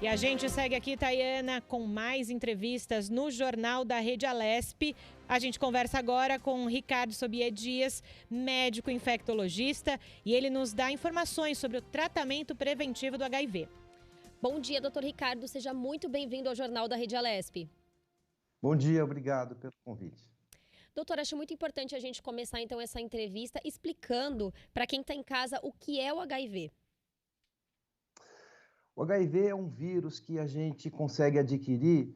E a gente segue aqui, Tayana, com mais entrevistas no Jornal da Rede Alesp. A gente conversa agora com Ricardo Sobier Dias, médico infectologista, e ele nos dá informações sobre o tratamento preventivo do HIV. Bom dia, doutor Ricardo. Seja muito bem-vindo ao Jornal da Rede Alesp. Bom dia, obrigado pelo convite. Doutor, acho muito importante a gente começar então essa entrevista explicando para quem está em casa o que é o HIV. O HIV é um vírus que a gente consegue adquirir,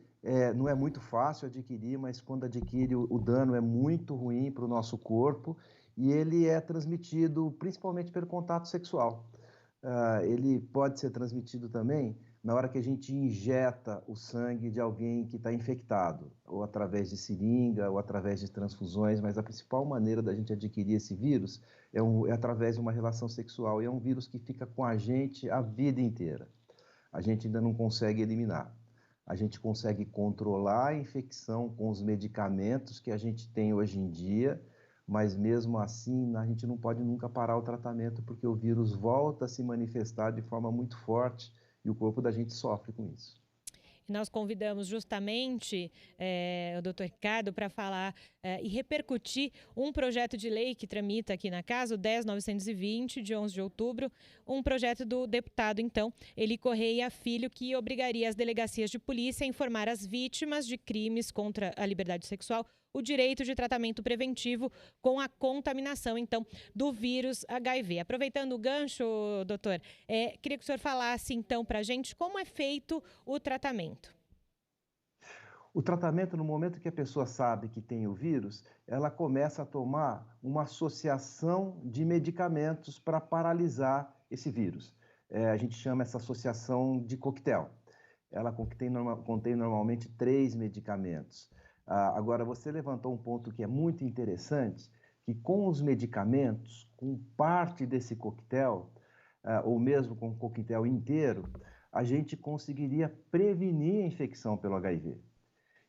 não é muito fácil adquirir, mas quando adquire o dano é muito ruim para o nosso corpo e ele é transmitido principalmente pelo contato sexual. Ele pode ser transmitido também na hora que a gente injeta o sangue de alguém que está infectado, ou através de seringa, ou através de transfusões, mas a principal maneira da gente adquirir esse vírus é através de uma relação sexual, e é um vírus que fica com a gente a vida inteira. A gente ainda não consegue eliminar. A gente consegue controlar a infecção com os medicamentos que a gente tem hoje em dia, mas mesmo assim a gente não pode nunca parar o tratamento porque o vírus volta a se manifestar de forma muito forte e o corpo da gente sofre com isso. Nós convidamos justamente o doutor Ricardo para falar e repercutir um projeto de lei que tramita aqui na casa, o 10.920, de 11 de outubro, um projeto do deputado, então, Eli Correia Filho, que obrigaria as delegacias de polícia a informar as vítimas de crimes contra a liberdade sexual o direito de tratamento preventivo com a contaminação, então, do vírus HIV. Aproveitando o gancho, doutor, queria que o senhor falasse, então, para a gente como é feito o tratamento. O tratamento, no momento que a pessoa sabe que tem o vírus, ela começa a tomar uma associação de medicamentos para paralisar esse vírus. A gente chama essa associação de coquetel. Ela contém normalmente 3 medicamentos. Agora, você levantou um ponto que é muito interessante, que com os medicamentos, com parte desse coquetel, ou mesmo com o coquetel inteiro, a gente conseguiria prevenir a infecção pelo HIV.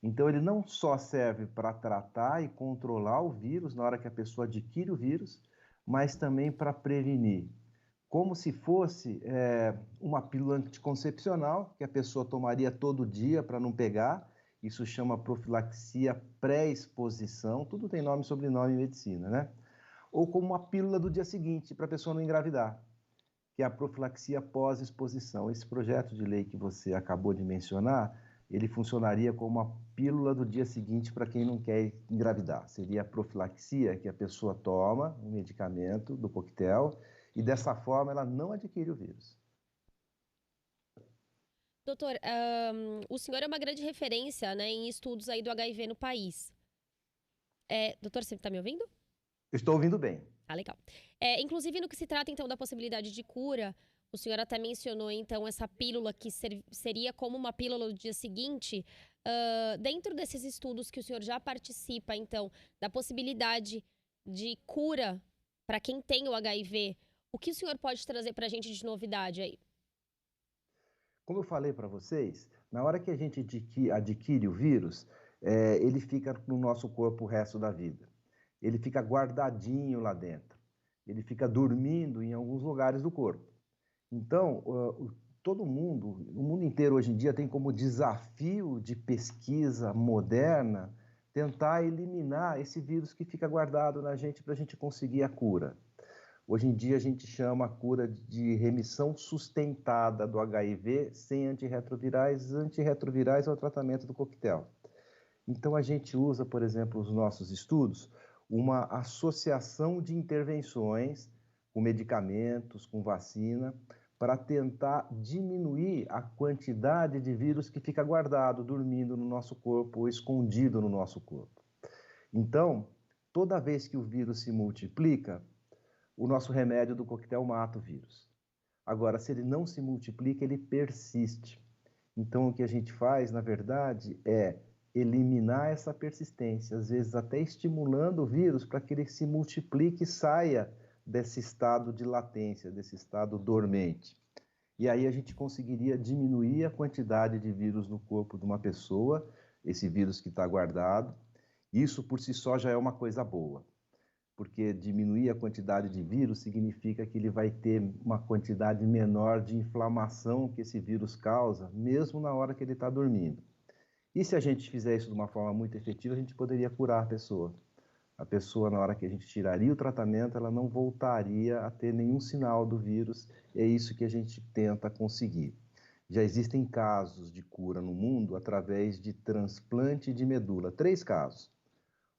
Então, ele não só serve para tratar e controlar o vírus na hora que a pessoa adquire o vírus, mas também para prevenir. Como se fosse uma pílula anticoncepcional que a pessoa tomaria todo dia para não pegar. Isso chama profilaxia pré-exposição, tudo tem nome e sobrenome em medicina, né? Ou como uma pílula do dia seguinte, para a pessoa não engravidar, que é a profilaxia pós-exposição. Esse projeto de lei que você acabou de mencionar, ele funcionaria como uma pílula do dia seguinte para quem não quer engravidar. Seria a profilaxia que a pessoa toma, um medicamento do coquetel, e dessa forma ela não adquire o vírus. Doutor, o senhor é uma grande referência, né, em estudos aí do HIV no país. Doutor, você está me ouvindo? Estou ouvindo bem. Ah, legal. Inclusive, no que se trata, então, da possibilidade de cura, o senhor até mencionou, então, essa pílula que seria como uma pílula do dia seguinte. Dentro desses estudos que o senhor já participa, então, da possibilidade de cura para quem tem o HIV, o que o senhor pode trazer para a gente de novidade aí? Como eu falei para vocês, na hora que a gente adquire o vírus, ele fica no nosso corpo o resto da vida. Ele fica guardadinho lá dentro. Ele fica dormindo em alguns lugares do corpo. Então, todo mundo, o mundo inteiro hoje em dia tem como desafio de pesquisa moderna tentar eliminar esse vírus que fica guardado na gente para a gente conseguir a cura. Hoje em dia a gente chama a cura de remissão sustentada do HIV sem antirretrovirais. Antirretrovirais é o tratamento do coquetel. Então a gente usa, por exemplo, nos nossos estudos, uma associação de intervenções com medicamentos, com vacina, para tentar diminuir a quantidade de vírus que fica guardado, dormindo no nosso corpo ou escondido no nosso corpo. Então, toda vez que o vírus se multiplica, o nosso remédio do coquetel mata o vírus. Agora, se ele não se multiplica, ele persiste. Então, o que a gente faz, na verdade, é eliminar essa persistência, às vezes até estimulando o vírus para que ele se multiplique e saia desse estado de latência, desse estado dormente. E aí a gente conseguiria diminuir a quantidade de vírus no corpo de uma pessoa, esse vírus que está guardado. Isso por si só já é uma coisa boa. porque diminuir a quantidade de vírus significa que ele vai ter uma quantidade menor de inflamação que esse vírus causa, mesmo na hora que ele está dormindo. E se a gente fizer isso de uma forma muito efetiva, a gente poderia curar a pessoa. A pessoa, na hora que a gente tiraria o tratamento, ela não voltaria a ter nenhum sinal do vírus. É isso que a gente tenta conseguir. Já existem casos de cura no mundo através de transplante de medula. 3 casos.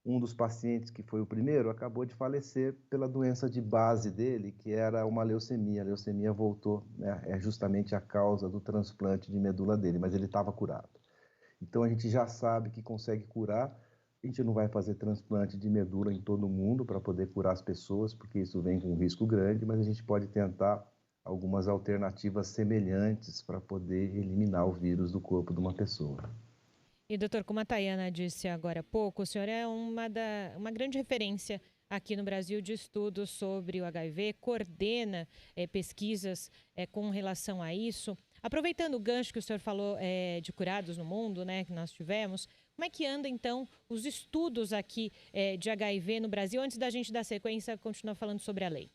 Um dos pacientes, que foi o primeiro, acabou de falecer pela doença de base dele, que era uma leucemia. A leucemia voltou, né? É justamente a causa do transplante de medula dele, mas ele estava curado. Então a gente já sabe que consegue curar. A gente não vai fazer transplante de medula em todo mundo para poder curar as pessoas, porque isso vem com um risco grande, mas a gente pode tentar algumas alternativas semelhantes para poder eliminar o vírus do corpo de uma pessoa. E, doutor, como a Tayana disse agora há pouco, o senhor é uma grande referência aqui no Brasil de estudos sobre o HIV, coordena pesquisas com relação a isso. Aproveitando o gancho que o senhor falou de curados no mundo, né, que nós tivemos, como é que anda, então, os estudos aqui de HIV no Brasil? Antes da gente dar sequência, continuar falando sobre a lei.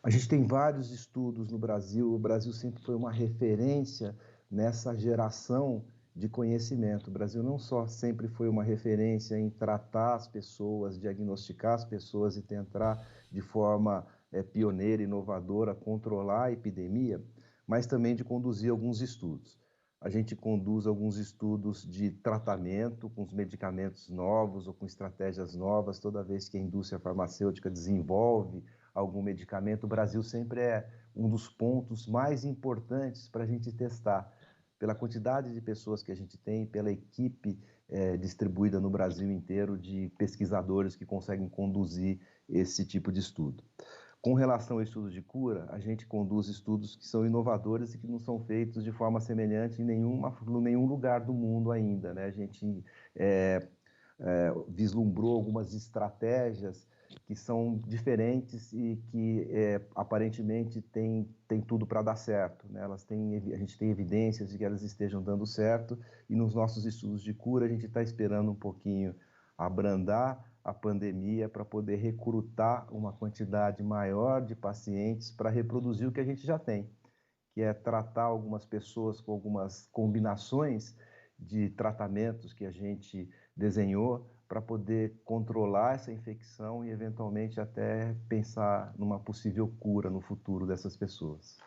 A gente tem vários estudos no Brasil. O Brasil sempre foi uma referência nessa geração de conhecimento. O Brasil não só sempre foi uma referência em tratar as pessoas, diagnosticar as pessoas e tentar de forma pioneira, inovadora, controlar a epidemia, mas também de conduzir alguns estudos. A gente conduz alguns estudos de tratamento com os medicamentos novos ou com estratégias novas. Toda vez que a indústria farmacêutica desenvolve algum medicamento, o Brasil sempre é um dos pontos mais importantes para a gente testar, pela quantidade de pessoas que a gente tem, pela equipe distribuída no Brasil inteiro de pesquisadores que conseguem conduzir esse tipo de estudo. Com relação a estudos de cura, a gente conduz estudos que são inovadores e que não são feitos de forma semelhante em nenhum lugar do mundo ainda, né? A gente vislumbrou algumas estratégias que são diferentes e que aparentemente tem tudo para dar certo, né? A gente tem evidências de que elas estejam dando certo, e nos nossos estudos de cura a gente está esperando um pouquinho abrandar a pandemia para poder recrutar uma quantidade maior de pacientes para reproduzir o que a gente já tem, que é tratar algumas pessoas com algumas combinações de tratamentos que a gente desenhou para poder controlar essa infecção e, eventualmente, até pensar numa possível cura no futuro dessas pessoas.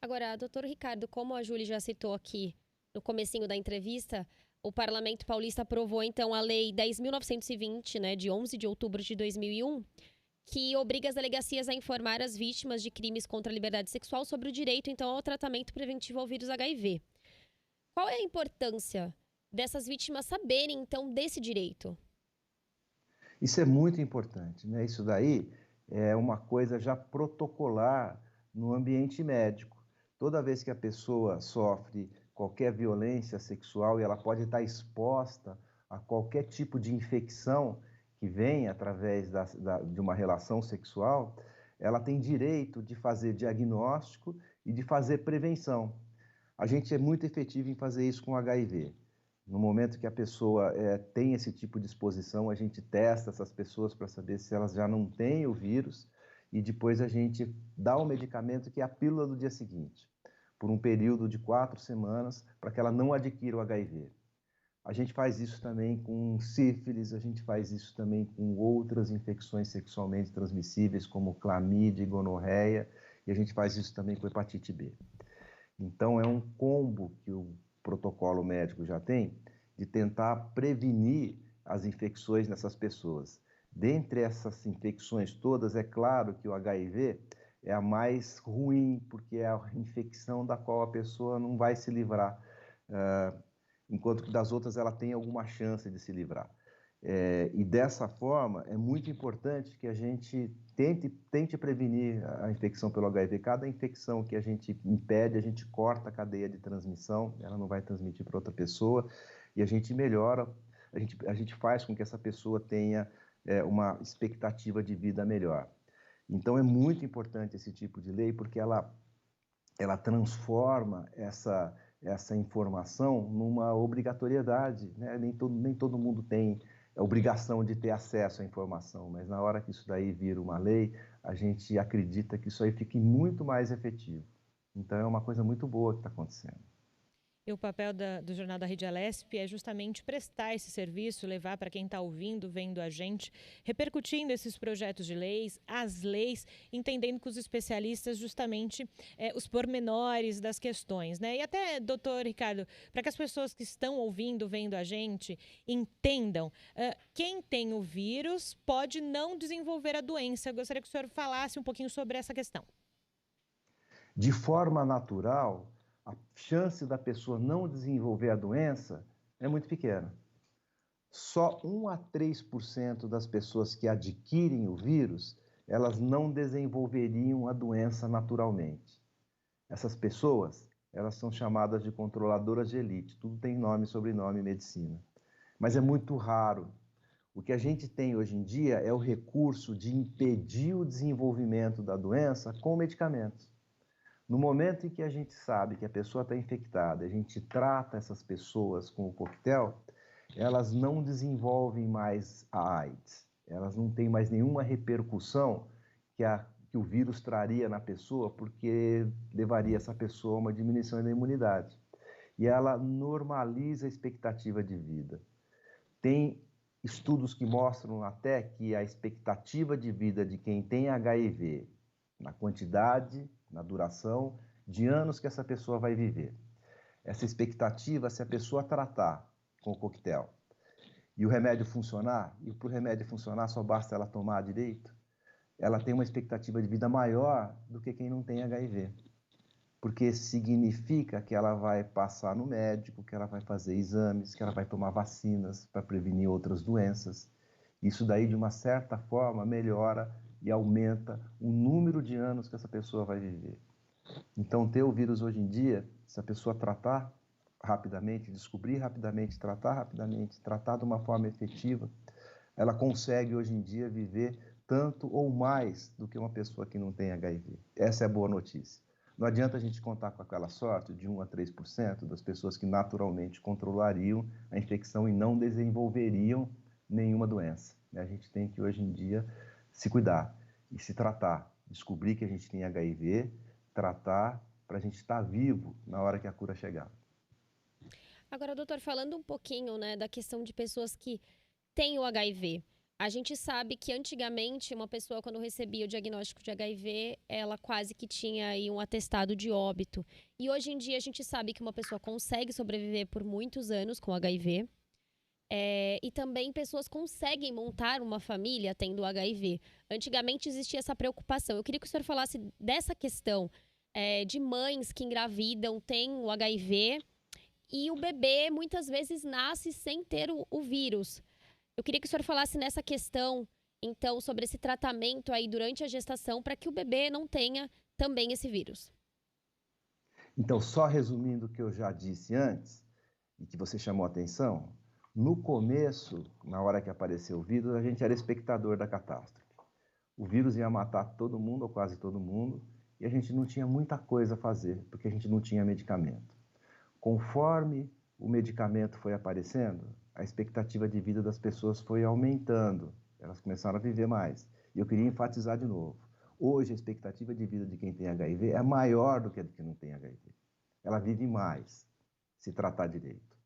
Agora, doutor Ricardo, como a Júlia já citou aqui no comecinho da entrevista, o Parlamento Paulista aprovou, então, a Lei 10.920, né, de 11 de outubro de 2001, que obriga as delegacias a informar as vítimas de crimes contra a liberdade sexual sobre o direito, então, ao tratamento preventivo ao vírus HIV. Qual é a importância dessas vítimas saberem, então, desse direito? Isso é muito importante, né? Isso daí é uma coisa já protocolar no ambiente médico. Toda vez que a pessoa sofre qualquer violência sexual, e ela pode estar exposta a qualquer tipo de infecção que vem através de uma relação sexual, ela tem direito de fazer diagnóstico e de fazer prevenção. A gente é muito efetivo em fazer isso com HIV. No momento que a pessoa tem esse tipo de exposição, a gente testa essas pessoas para saber se elas já não têm o vírus, e depois a gente dá o medicamento, que é a pílula do dia seguinte, por um período de 4 semanas, para que ela não adquira o HIV. A gente faz isso também com sífilis, a gente faz isso também com outras infecções sexualmente transmissíveis, como clamídia e gonorreia, e a gente faz isso também com hepatite B. Então, é um combo que o protocolo médico já tem de tentar prevenir as infecções nessas pessoas. Dentre essas infecções todas, é claro que o HIV é a mais ruim, porque é a infecção da qual a pessoa não vai se livrar, enquanto que das outras ela tem alguma chance de se livrar. E dessa forma, é muito importante que a gente tente prevenir a infecção pelo HIV. Cada infecção que a gente impede, a gente corta a cadeia de transmissão, ela não vai transmitir para outra pessoa, e a gente melhora, a gente faz com que essa pessoa tenha uma expectativa de vida melhor. Então, é muito importante esse tipo de lei, porque ela transforma essa informação numa obrigatoriedade, né? Nem todo mundo tem obrigação de ter acesso à informação, mas na hora que isso daí vira uma lei, a gente acredita que isso aí fique muito mais efetivo. Então é uma coisa muito boa que está acontecendo. E o papel do Jornal da Rede Alesp é justamente prestar esse serviço, levar para quem está ouvindo, vendo a gente, repercutindo esses projetos de leis, as leis, entendendo com os especialistas justamente os pormenores das questões, né? E até, doutor Ricardo, para que as pessoas que estão ouvindo, vendo a gente, entendam, quem tem o vírus pode não desenvolver a doença. Eu gostaria que o senhor falasse um pouquinho sobre essa questão. De forma natural, a chance da pessoa não desenvolver a doença é muito pequena. Só 1 a 3% das pessoas que adquirem o vírus, elas não desenvolveriam a doença naturalmente. Essas pessoas, elas são chamadas de controladoras de elite. Tudo tem nome, sobrenome e medicina. Mas é muito raro. O que a gente tem hoje em dia é o recurso de impedir o desenvolvimento da doença com medicamentos. No momento em que a gente sabe que a pessoa está infectada, a gente trata essas pessoas com o coquetel, elas não desenvolvem mais a AIDS. Elas não têm mais nenhuma repercussão que o vírus traria na pessoa, porque levaria essa pessoa a uma diminuição da imunidade. E ela normaliza a expectativa de vida. Tem estudos que mostram até que a expectativa de vida de quem tem HIV, na quantidade, na duração de anos que essa pessoa vai viver. Essa expectativa, se a pessoa tratar com o coquetel e o remédio funcionar, e para o remédio funcionar só basta ela tomar direito, ela tem uma expectativa de vida maior do que quem não tem HIV. Porque significa que ela vai passar no médico, que ela vai fazer exames, que ela vai tomar vacinas para prevenir outras doenças. Isso daí, de uma certa forma, melhora e aumenta o número de anos que essa pessoa vai viver. Então, ter o vírus hoje em dia, se a pessoa tratar rapidamente, descobrir rapidamente, tratar de uma forma efetiva, ela consegue hoje em dia viver tanto ou mais do que uma pessoa que não tem HIV. Essa é a boa notícia. Não adianta a gente contar com aquela sorte de 1 a 3% das pessoas que naturalmente controlariam a infecção e não desenvolveriam nenhuma doença. A gente tem que, hoje em dia, se cuidar e se tratar, descobrir que a gente tem HIV, tratar para a gente estar vivo na hora que a cura chegar. Agora, doutor, falando um pouquinho, né, da questão de pessoas que têm o HIV. A gente sabe que antigamente uma pessoa, quando recebia o diagnóstico de HIV, ela quase que tinha aí um atestado de óbito. E hoje em dia a gente sabe que uma pessoa consegue sobreviver por muitos anos com HIV. E também pessoas conseguem montar uma família tendo HIV. Antigamente existia essa preocupação. Eu queria que o senhor falasse dessa questão de mães que engravidam, têm o HIV e o bebê muitas vezes nasce sem ter o vírus. Eu queria que o senhor falasse nessa questão, então, sobre esse tratamento aí durante a gestação para que o bebê não tenha também esse vírus. Então, só resumindo o que eu já disse antes, e que você chamou a atenção, no começo, na hora que apareceu o vírus, a gente era espectador da catástrofe. O vírus ia matar todo mundo, ou quase todo mundo, e a gente não tinha muita coisa a fazer, porque a gente não tinha medicamento. Conforme o medicamento foi aparecendo, a expectativa de vida das pessoas foi aumentando. Elas começaram a viver mais. E eu queria enfatizar de novo. Hoje, a expectativa de vida de quem tem HIV é maior do que a de quem não tem HIV. Ela vive mais, se tratar direito.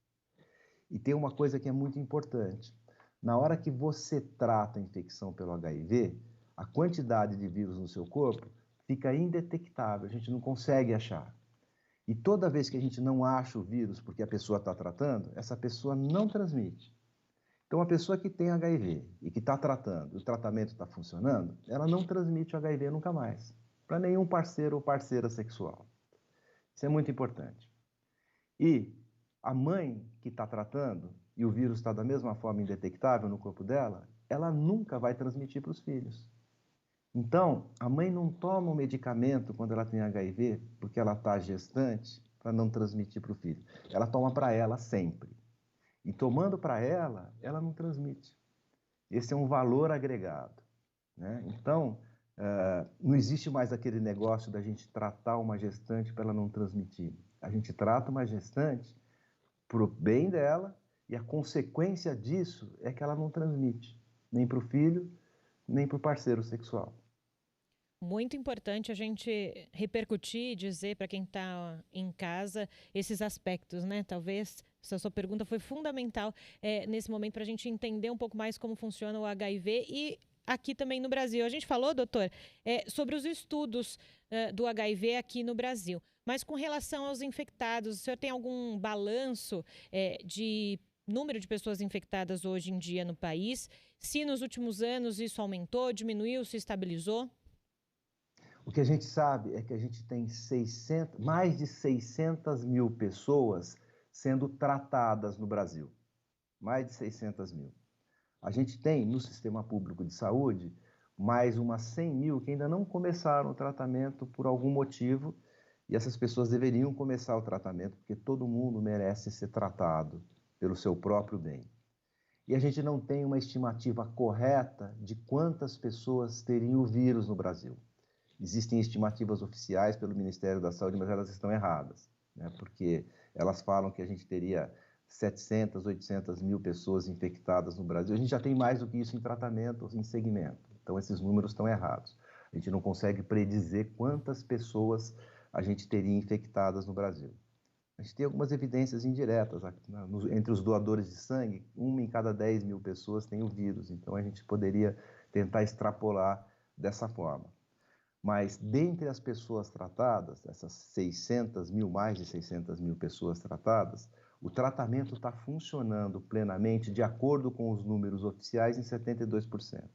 E tem uma coisa que é muito importante. Na hora que você trata a infecção pelo HIV, a quantidade de vírus no seu corpo fica indetectável, a gente não consegue achar. E toda vez que a gente não acha o vírus porque a pessoa está tratando, essa pessoa não transmite. Então, a pessoa que tem HIV e que está tratando, o tratamento está funcionando, ela não transmite o HIV nunca mais, para nenhum parceiro ou parceira sexual. Isso é muito importante. E a mãe que está tratando e o vírus está da mesma forma indetectável no corpo dela, ela nunca vai transmitir para os filhos. Então, a mãe não toma o medicamento quando ela tem HIV, porque ela está gestante, para não transmitir para o filho. Ela toma para ela sempre. E tomando para ela, ela não transmite. Esse é um valor agregado, né? Então, não existe mais aquele negócio da gente tratar uma gestante para ela não transmitir. A gente trata uma gestante para o bem dela E a consequência disso é que ela não transmite, nem para o filho, nem para o parceiro sexual. Muito importante a gente repercutir e dizer para quem está em casa esses aspectos, né? Talvez essa sua pergunta foi fundamental nesse momento para a gente entender um pouco mais como funciona o HIV e aqui também no Brasil. A gente falou, doutor, sobre os estudos do HIV aqui no Brasil, mas com relação aos infectados, o senhor tem algum balanço de número de pessoas infectadas hoje em dia no país? Se nos últimos anos isso aumentou, diminuiu, se estabilizou? O que a gente sabe é que a gente tem mais de 600 mil pessoas sendo tratadas no Brasil. Mais de 600 mil. A gente tem no sistema público de saúde mais umas 100 mil que ainda não começaram o tratamento por algum motivo, e essas pessoas deveriam começar o tratamento porque todo mundo merece ser tratado pelo seu próprio bem. E a gente não tem uma estimativa correta de quantas pessoas teriam o vírus no Brasil. Existem estimativas oficiais pelo Ministério da Saúde, mas elas estão erradas, né? Porque elas falam que a gente teria 700, 800 mil pessoas infectadas no Brasil. A gente já tem mais do que isso em tratamento, em segmento. Então, esses números estão errados. A gente não consegue predizer quantas pessoas a gente teria infectadas no Brasil. A gente tem algumas evidências indiretas. Entre os doadores de sangue, 1 em cada 10 mil pessoas tem o vírus. Então, a gente poderia tentar extrapolar dessa forma. Mas, dentre as pessoas tratadas, essas 600 mil, mais de 600 mil pessoas tratadas, o tratamento está funcionando plenamente de acordo com os números oficiais em 72%.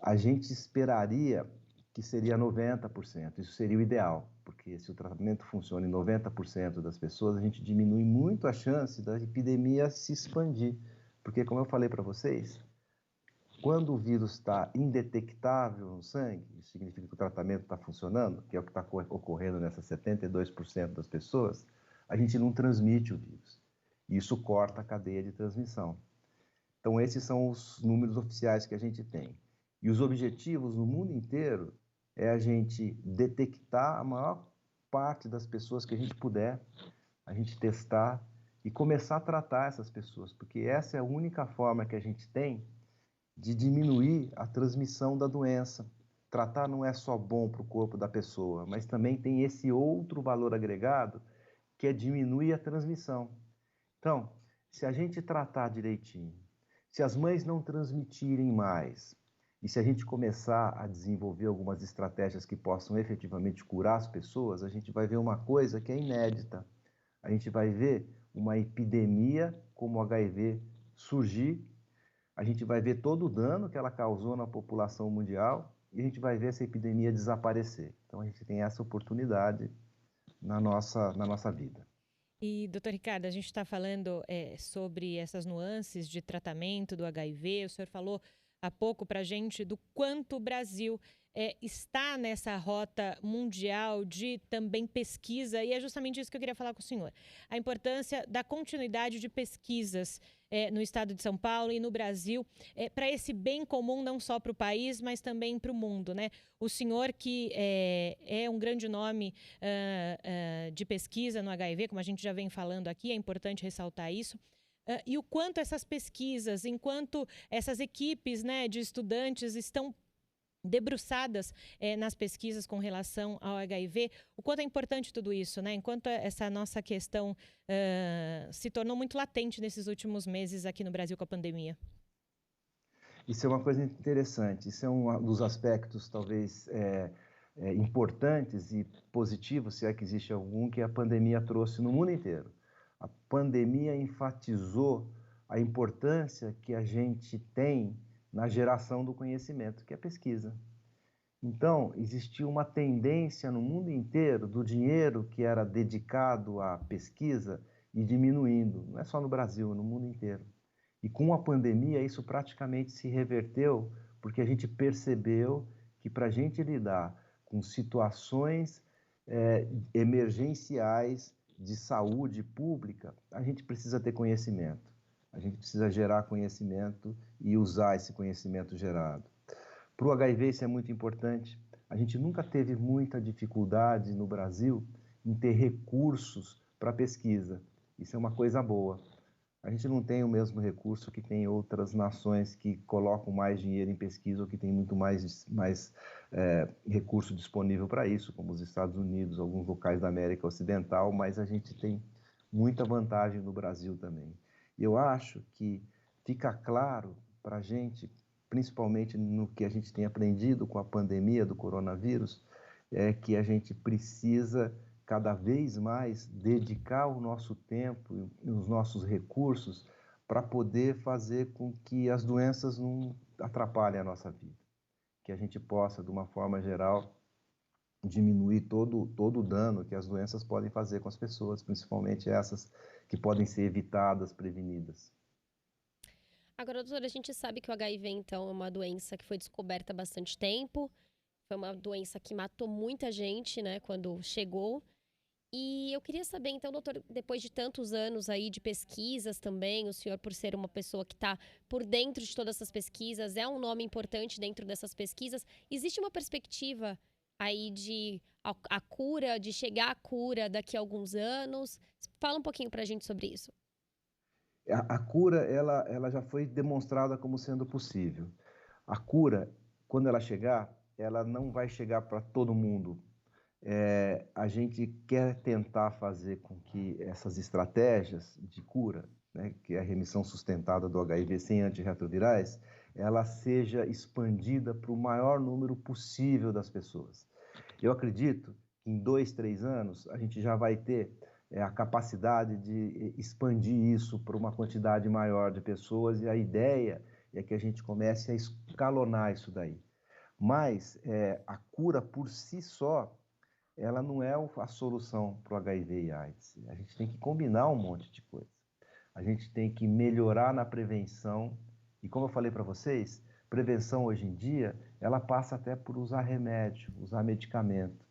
A gente esperaria que seria 90%, isso seria o ideal, porque se o tratamento funciona em 90% das pessoas, a gente diminui muito a chance da epidemia se expandir, porque, como eu falei para vocês, quando o vírus está indetectável no sangue, isso significa que o tratamento está funcionando, que é o que está ocorrendo nessas 72% das pessoas, a gente não transmite o vírus. Isso corta a cadeia de transmissão. Então, esses são os números oficiais que a gente tem. E os objetivos no mundo inteiro é a gente detectar a maior parte das pessoas que a gente puder, a gente testar e começar a tratar essas pessoas, porque essa é a única forma que a gente tem de diminuir a transmissão da doença. Tratar não é só bom para o corpo da pessoa, mas também tem esse outro valor agregado, que é diminuir a transmissão. Então, se a gente tratar direitinho, se as mães não transmitirem mais, e se a gente começar a desenvolver algumas estratégias que possam efetivamente curar as pessoas, a gente vai ver uma coisa que é inédita. A gente vai ver uma epidemia como o HIV surgir, a gente vai ver todo o dano que ela causou na população mundial e a gente vai ver essa epidemia desaparecer. Então, a gente tem essa oportunidade na nossa vida. E, doutor Ricardo, a gente está falando sobre essas nuances de tratamento do HIV. O senhor falou há pouco para a gente do quanto o Brasil está nessa rota mundial de também pesquisa, e é justamente isso que eu queria falar com o senhor. A importância da continuidade de pesquisas no estado de São Paulo e no Brasil, para esse bem comum, não só para o país, mas também para o mundo, né? O senhor que é um grande nome de pesquisa no HIV, como a gente já vem falando aqui, é importante ressaltar isso. E o quanto essas pesquisas, enquanto essas equipes, né, de estudantes estão debruçadas nas pesquisas com relação ao HIV, o quanto é importante tudo isso, né? Enquanto essa nossa questão se tornou muito latente nesses últimos meses aqui no Brasil com a pandemia. Isso é uma coisa interessante, isso é um dos aspectos talvez importantes e positivos, se é que existe algum, que a pandemia trouxe no mundo inteiro. A pandemia enfatizou a importância que a gente tem na geração do conhecimento, que é a pesquisa. Então, existiu uma tendência no mundo inteiro do dinheiro que era dedicado à pesquisa e diminuindo, não é só no Brasil, no mundo inteiro. E com a pandemia, isso praticamente se reverteu, porque a gente percebeu que para a gente lidar com situações emergenciais de saúde pública, a gente precisa ter conhecimento. A gente precisa gerar conhecimento e usar esse conhecimento gerado. Para o HIV isso é muito importante. A gente nunca teve muita dificuldade no Brasil em ter recursos para pesquisa. Isso é uma coisa boa. A gente não tem o mesmo recurso que tem outras nações que colocam mais dinheiro em pesquisa ou que tem muito mais recurso disponível para isso, como os Estados Unidos, alguns locais da América Ocidental, mas a gente tem muita vantagem no Brasil também. E eu acho que fica claro para a gente, principalmente no que a gente tem aprendido com a pandemia do coronavírus, é que a gente precisa cada vez mais dedicar o nosso tempo e os nossos recursos para poder fazer com que as doenças não atrapalhem a nossa vida. Que a gente possa, de uma forma geral, diminuir todo o dano que as doenças podem fazer com as pessoas, principalmente essas que podem ser evitadas, prevenidas. Agora, doutora, a gente sabe que o HIV, então, é uma doença que foi descoberta há bastante tempo. Foi uma doença que matou muita gente, né, quando chegou. E eu queria saber, então, doutor, depois de tantos anos aí de pesquisas também, o senhor, por ser uma pessoa que está por dentro de todas essas pesquisas, é um nome importante dentro dessas pesquisas, existe uma perspectiva aí de a cura, de chegar à cura daqui a alguns anos? Fala um pouquinho pra gente sobre isso. A cura, ela já foi demonstrada como sendo possível. A cura, quando ela chegar, ela não vai chegar para todo mundo. A gente quer tentar fazer com que essas estratégias de cura, né, que é a remissão sustentada do HIV sem antirretrovirais, ela seja expandida para o maior número possível das pessoas. Eu acredito que em 2, 3 anos a gente já vai ter a capacidade de expandir isso para uma quantidade maior de pessoas e a ideia é que a gente comece a escalonar isso daí. Mas a cura por si só, ela não é a solução para o HIV e AIDS. A gente tem que combinar um monte de coisa. A gente tem que melhorar na prevenção. E como eu falei para vocês, prevenção hoje em dia, ela passa até por usar remédio, usar medicamento.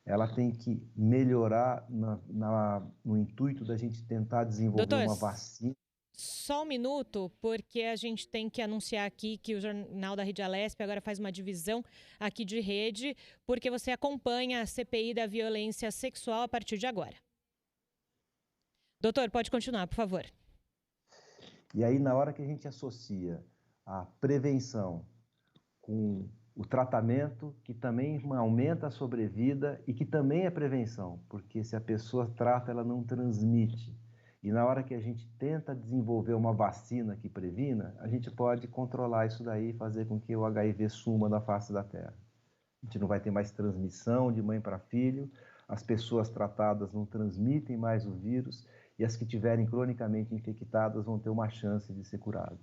Ela tem que melhorar no intuito da gente tentar desenvolver Doutor, uma vacina. só um minuto, porque a gente tem que anunciar aqui que o Jornal da Rede Alesp agora faz uma divisão aqui de rede, porque você acompanha a CPI da violência sexual a partir de agora. Doutor, pode continuar, por favor. E aí, na hora que a gente associa a prevenção com o tratamento, que também aumenta a sobrevida e que também é prevenção, porque se a pessoa trata, ela não transmite. E na hora que a gente tenta desenvolver uma vacina que previna, a gente pode controlar isso daí e fazer com que o HIV suma da face da Terra. A gente não vai ter mais transmissão de mãe para filho, as pessoas tratadas não transmitem mais o vírus e as que tiverem cronicamente infectadas vão ter uma chance de ser curadas.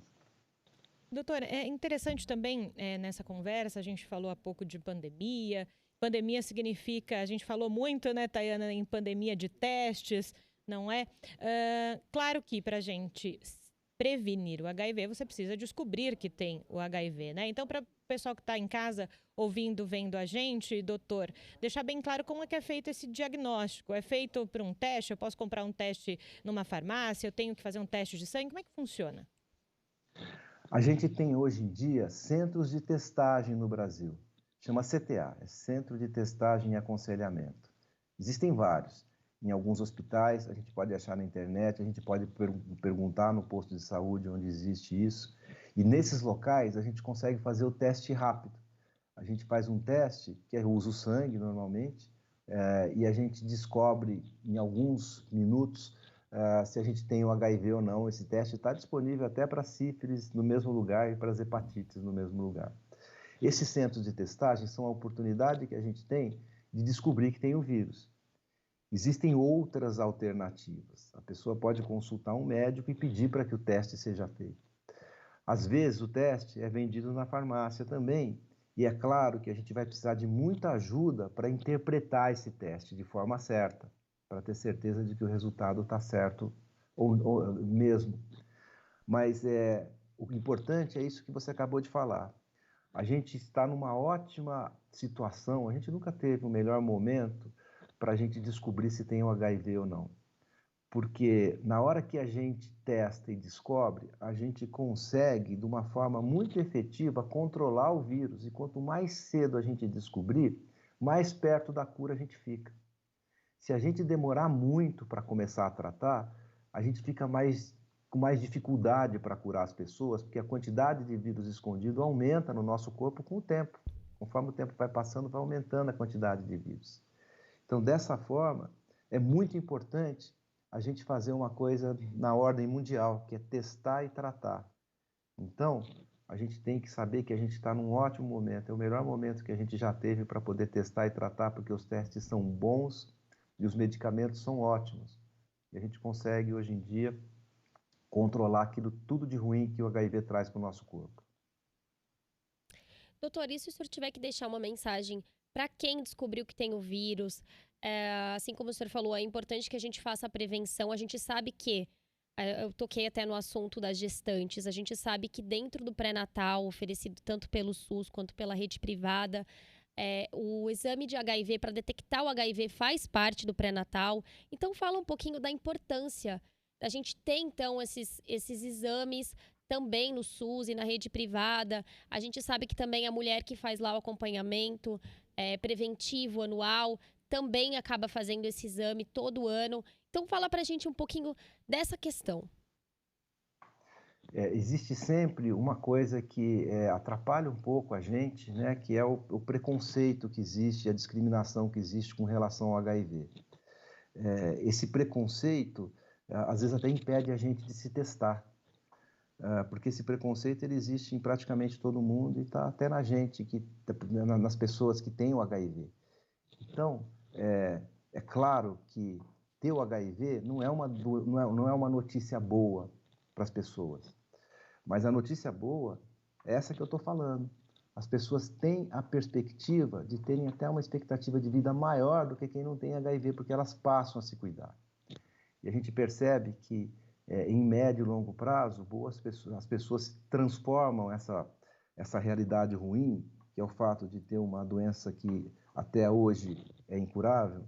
Doutor, é interessante também nessa conversa, a gente falou há pouco de pandemia. Pandemia significa, a gente falou muito, né, Tayana, em pandemia de testes, não é? Claro que para a gente prevenir o HIV, você precisa descobrir que tem o HIV, né? Então, para o pessoal que está em casa ouvindo, vendo a gente, doutor, deixar bem claro como é que é feito esse diagnóstico. É feito por um teste? Eu posso comprar um teste numa farmácia? Eu tenho que fazer um teste de sangue? Como é que funciona? A gente tem hoje em dia centros de testagem no Brasil. Chama CTA, é Centro de Testagem e Aconselhamento. Existem vários. Em alguns hospitais, a gente pode achar na internet, a gente pode perguntar no posto de saúde onde existe isso. E nesses locais, a gente consegue fazer o teste rápido. A gente faz um teste, que usa o sangue normalmente, e a gente descobre em alguns minutos se a gente tem o HIV ou não. Esse teste está disponível até para sífilis no mesmo lugar e para as hepatites no mesmo lugar. Esses centros de testagem são a oportunidade que a gente tem de descobrir que tem o vírus. Existem outras alternativas. A pessoa pode consultar um médico e pedir para que o teste seja feito. Às vezes o teste é vendido na farmácia também, e é claro que a gente vai precisar de muita ajuda para interpretar esse teste de forma certa, para ter certeza de que o resultado está certo ou mesmo. Mas o importante é isso que você acabou de falar. A gente está numa ótima situação, a gente nunca teve um melhor momento para a gente descobrir se tem o HIV ou não. Porque na hora que a gente testa e descobre, a gente consegue, de uma forma muito efetiva, controlar o vírus. E quanto mais cedo a gente descobrir, mais perto da cura a gente fica. Se a gente demorar muito para começar a tratar, a gente fica mais com mais dificuldade para curar as pessoas, porque a quantidade de vírus escondido aumenta no nosso corpo com o tempo. Conforme o tempo vai passando, vai aumentando a quantidade de vírus. Então, dessa forma, é muito importante a gente fazer uma coisa na ordem mundial, que é testar e tratar. Então, a gente tem que saber que a gente está num ótimo momento, é o melhor momento que a gente já teve para poder testar e tratar, porque os testes são bons e os medicamentos são ótimos. E a gente consegue, hoje em dia, controlar aquilo tudo de ruim que o HIV traz para o nosso corpo. Doutor, e se o senhor tiver que deixar uma mensagem para quem descobriu que tem o vírus, assim como o senhor falou, é importante que a gente faça a prevenção. A gente sabe que, eu toquei até no assunto das gestantes, a gente sabe que dentro do pré-natal, oferecido tanto pelo SUS quanto pela rede privada, o exame de HIV para detectar o HIV faz parte do pré-natal. Então, fala um pouquinho da importância da gente ter, então, esses exames também no SUS e na rede privada. A gente sabe que também a mulher que faz lá o acompanhamento preventivo anual também acaba fazendo esse exame todo ano. Então, fala pra gente um pouquinho dessa questão. Existe sempre uma coisa que atrapalha um pouco a gente, né, que é o preconceito que existe, a discriminação que existe com relação ao HIV. Esse preconceito, às vezes, até impede a gente de se testar. Porque esse preconceito ele existe em praticamente todo mundo e está até na gente, nas pessoas que têm o HIV. Então, é claro que ter o HIV não é uma notícia boa para as pessoas, mas a notícia boa é essa que eu estou falando. As pessoas têm a perspectiva de terem até uma expectativa de vida maior do que quem não tem HIV, porque elas passam a se cuidar. E a gente percebe que em médio e longo prazo, as pessoas transformam essa realidade ruim, que é o fato de ter uma doença que até hoje é incurável,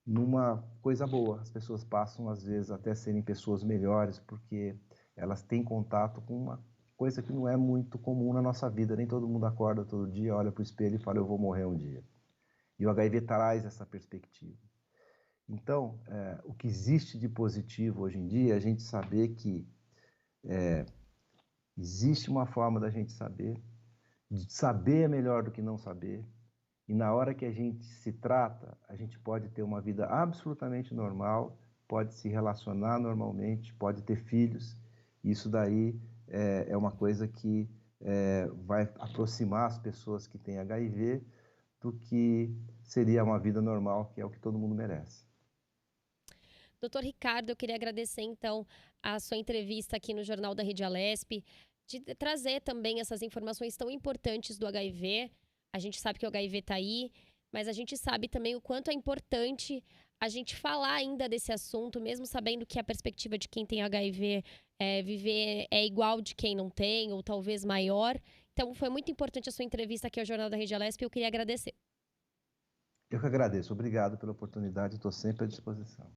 numa coisa boa. As pessoas passam, às vezes, até serem pessoas melhores, porque elas têm contato com uma coisa que não é muito comum na nossa vida. Nem todo mundo acorda todo dia, olha para o espelho e fala, eu vou morrer um dia. E o HIV traz essa perspectiva. Então, o que existe de positivo hoje em dia é a gente saber que existe uma forma da gente saber, de saber melhor do que não saber, e na hora que a gente se trata, a gente pode ter uma vida absolutamente normal, pode se relacionar normalmente, pode ter filhos. Isso daí é uma coisa que vai aproximar as pessoas que têm HIV do que seria uma vida normal, que é o que todo mundo merece. Doutor Ricardo, eu queria agradecer, então, a sua entrevista aqui no Jornal da Rede Alesp, de trazer também essas informações tão importantes do HIV. A gente sabe que o HIV está aí, mas a gente sabe também o quanto é importante a gente falar ainda desse assunto, mesmo sabendo que a perspectiva de quem tem HIV viver é igual de quem não tem, ou talvez maior. Então, foi muito importante a sua entrevista aqui ao Jornal da Rede Alesp e eu queria agradecer. Eu que agradeço. Obrigado pela oportunidade, estou sempre à disposição.